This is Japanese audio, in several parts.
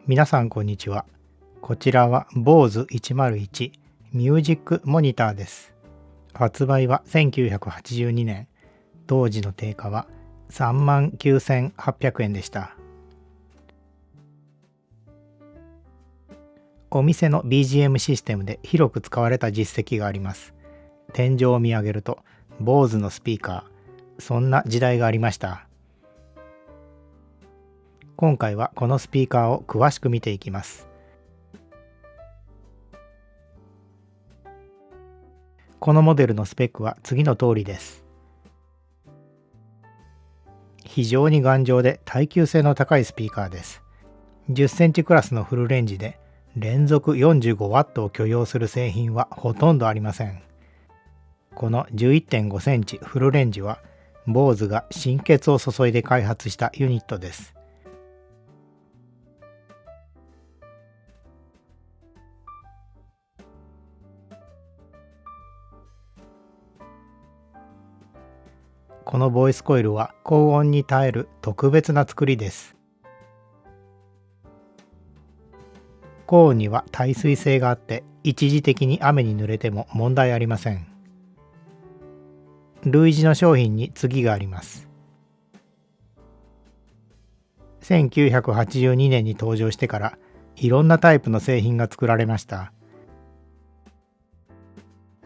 皆さんこんにちは。こちらは BOSE101 ミュージックモニターです。発売は1982年。当時の定価は39,800円でした。お店の BGM システムで広く使われた実績があります。天井を見上げると BOSE のスピーカー、そんな時代がありました。今回はこのスピーカーを詳しく見ていきます。このモデルのスペックは次の通りです。非常に頑丈で耐久性の高いスピーカーです。10センチクラスのフルレンジで連続 45W を許容する製品はほとんどありません。この 11.5 センチフルレンジは BOSE が心血を注いで開発したユニットです。このボイスコイルは高温に耐える特別な作りです。コーンには耐水性があって一時的に雨に濡れても問題ありません。類似の商品に次があります。1982年に登場してからいろんなタイプの製品が作られました。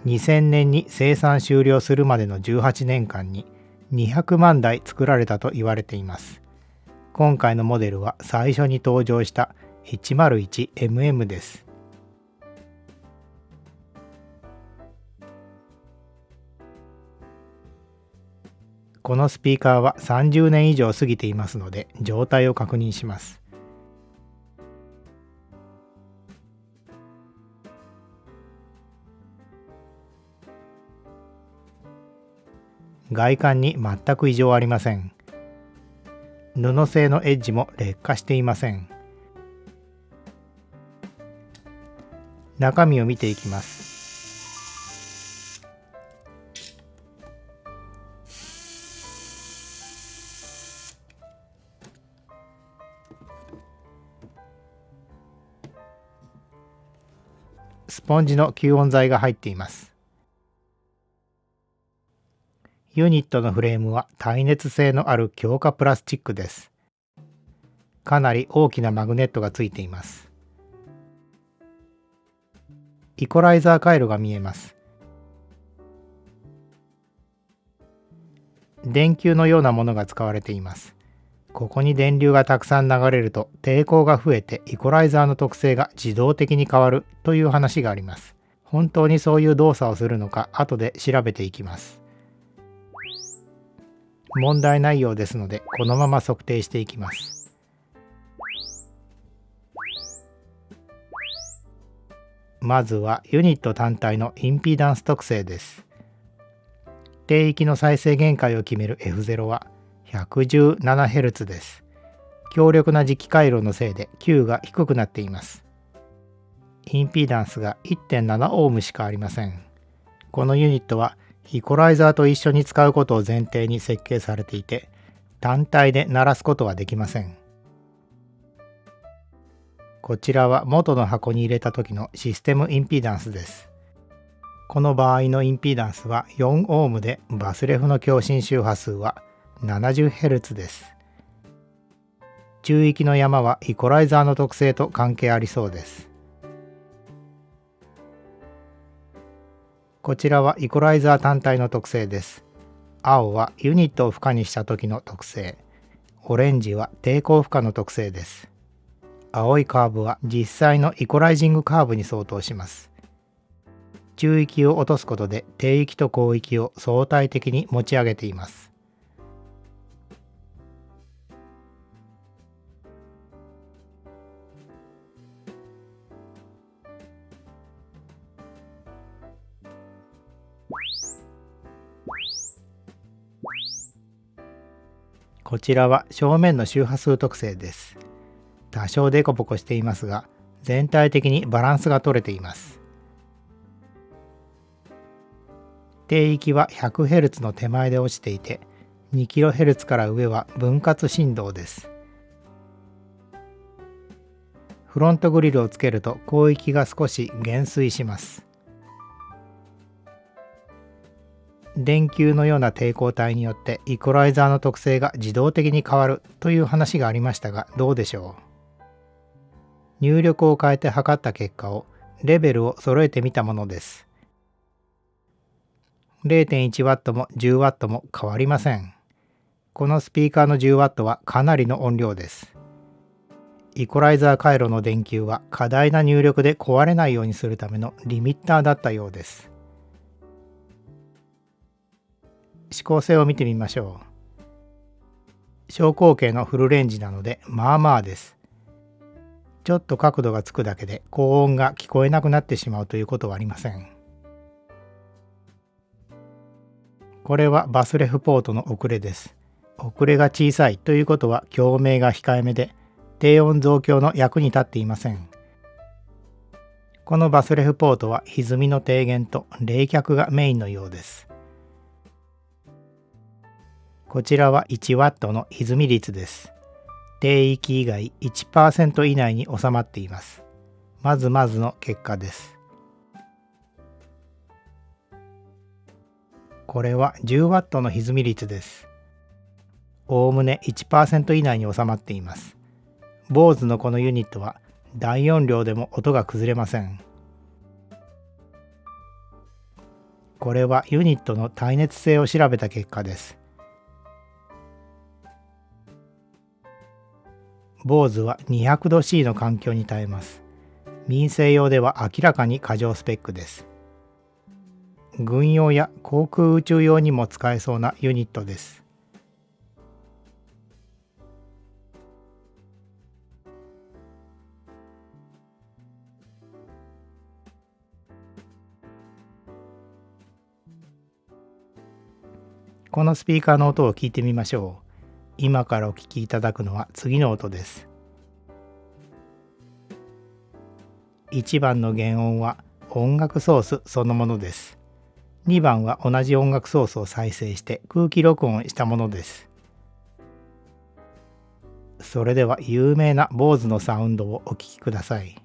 2000年に生産終了するまでの18年間に200万台作られたと言われています。今回のモデルは最初に登場した101mm です。このスピーカーは30年以上過ぎていますので状態を確認します。外観に全く異常ありません。布製のエッジも劣化していません。中身を見ていきます。スポンジの吸音材が入っています。ユニットのフレームは耐熱性のある強化プラスチックです。かなり大きなマグネットがついています。イコライザー回路が見えます。電球のようなものが使われています。ここに電流がたくさん流れると抵抗が増えてイコライザーの特性が自動的に変わるという話があります。本当にそういう動作をするのか後で調べていきます。問題ないようですのでこのまま測定していきます。まずはユニット単体のインピダンス特性です。低域の再生限界を決める F0 は 117Hz です。強力な磁気回路のせいで Q が低くなっています。インピダンスが 1.7 オームしかありません。このユニットはイコライザーと一緒に使うことを前提に設計されていて、単体で鳴らすことはできません。こちらは元の箱に入れた時のシステムインピダンスです。この場合のインピダンスは4オームでバスレフの共振周波数は 70Hz です。中域の山はイコライザーの特性と関係ありそうです。こちらはイコライザー単体の特性です。青はユニットを負荷にした時の特性、オレンジは抵抗負荷の特性です。青いカーブは実際のイコライジングカーブに相当します。中域を落とすことで低域と高域を相対的に持ち上げています。こちらは正面の周波数特性です。多少デコボコしていますが、全体的にバランスが取れています。低域は 100Hz の手前で落ちていて、2kHz から上は分割振動です。フロントグリルをつけると広域が少し減衰します。電球のような抵抗体によってイコライザーの特性が自動的に変わるという話がありましたが、どうでしょう。入力を変えて測った結果をレベルを揃えてみたものです。0.1W も 10W も変わりません。このスピーカーの 10W はかなりの音量です。イコライザー回路の電球は過大な入力で壊れないようにするためのリミッターだったようです。指向性を見てみましょう。小口径のフルレンジなのでまあまあです。ちょっと角度がつくだけで高音が聞こえなくなってしまうということはありません。これはバスレフポートの遅れです。遅れが小さいということは共鳴が控えめで低音増強の役に立っていません。このバスレフポートは歪みの低減と冷却がメインのようです。こちらは 1W の歪み率です。低域以外 1% 以内に収まっています。まずまずの結果です。これは 10W の歪み率です。おおむね 1% 以内に収まっています。BOSE のこのユニットは大音量でも音が崩れません。これはユニットの耐熱性を調べた結果です。BOSE は 200°C の環境に耐えます。民生用では明らかに過剰スペックです。軍用や航空宇宙用にも使えそうなユニットです。このスピーカーの音を聞いてみましょう。今からお聞きいただくのは次の音です。1番の原音は音楽ソースそのものです。2番は同じ音楽ソースを再生して空気録音したものです。それでは有名な BOSE のサウンドをお聞きください。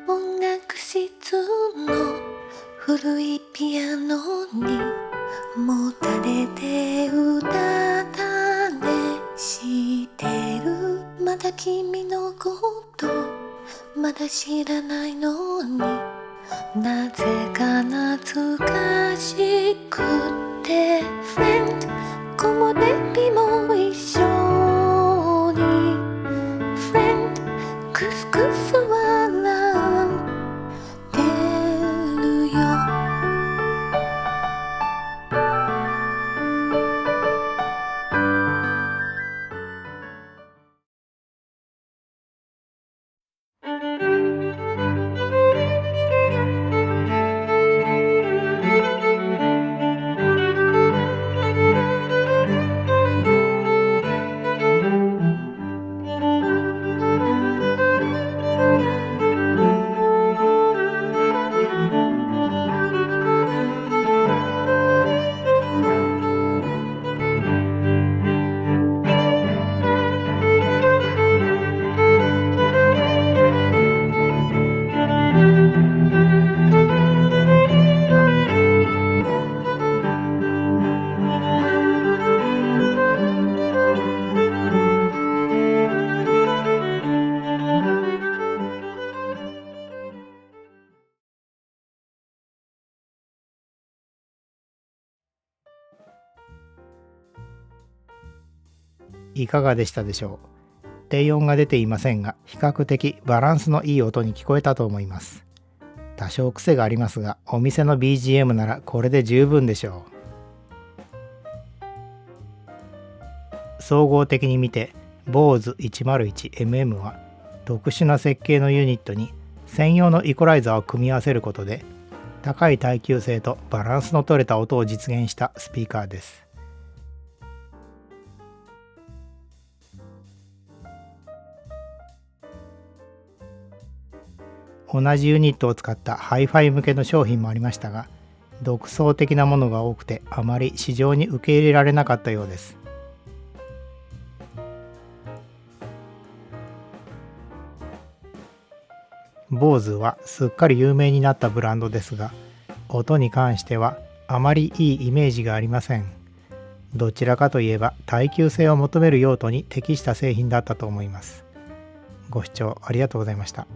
音楽室の古いピアノにもたれて歌ったねしてるまだ君のことまだ知らないのになぜか懐かしくて Friend 木漏れ日も一緒に Friend クスクス笑ってるよいかがでしたでしょう。低音が出ていませんが、比較的バランスのいい音に聞こえたと思います。多少癖がありますが、お店の BGM ならこれで十分でしょう。総合的に見て、BOSE 101mm は特殊な設計のユニットに専用のイコライザーを組み合わせることで、高い耐久性とバランスの取れた音を実現したスピーカーです。同じユニットを使ったハイファイ向けの商品もありましたが、独創的なものが多くてあまり市場に受け入れられなかったようです。BOSE はすっかり有名になったブランドですが、音に関してはあまりいいイメージがありません。どちらかといえば耐久性を求める用途に適した製品だったと思います。ご視聴ありがとうございました。